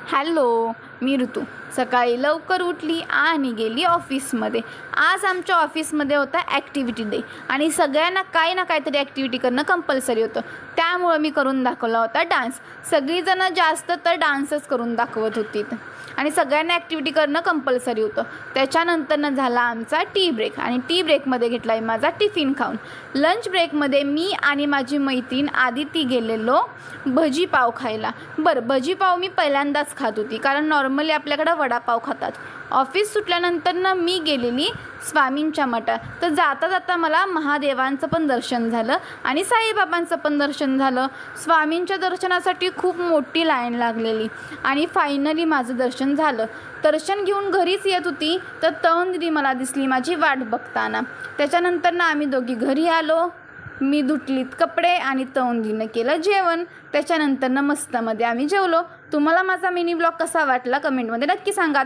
Hello, मी ऋतू. सकाळी लवकर उठली आणि गेली ऑफिसमध्ये. आज आमच्या ऑफिसमध्ये होता ॲक्टिव्हिटी डे आणि सगळ्यांना काही ना काहीतरी ॲक्टिव्हिटी करणं कंपल्सरी होतं. त्यामुळं मी करून दाखवला होता डान्स. सगळीजणं जास्त तर डान्सच करून दाखवत होती आणि सगळ्यांना ॲक्टिव्हिटी करणं कंपल्सरी होतं. त्याच्यानंतरनं झाला आमचा टी ब्रेक आणि टी ब्रेकमध्ये घेतला आहे माझा टिफिन खाऊन. लंच ब्रेकमध्ये मी आणि माझी मैत्रीण आदिती गेलेलो भजीपाव खायला. भजीपाव मी पहिल्यांदाच खात होती, कारण नॉर्मली आपल्याकडं वडापाव खातात. ऑफिस सुटल्यानंतरनं मी गेलेली स्वामींच्या मठात. तर जाता जाता मला महादेवांचं पण दर्शन झालं आणि साईबाबांचं पण दर्शन झालं. स्वामींच्या दर्शनासाठी खूप मोठी लाईन लागलेली आणि फायनली माझं दर्शन झालं. दर्शन घेऊन घरीच येत होती तर तवून दिदी मला दिसली माझी वाट बघताना. त्याच्यानंतरनं आम्ही दोघी घरी आलो. मी धुतलीत कपडे आणि तवून केलं जेवण. त्याच्यानंतरनं मस्तमध्ये आम्ही जेवलो. तुम्हाला माझा मिनी ब्लॉग कसा वाटला कमेंटमध्ये नक्की सांगा.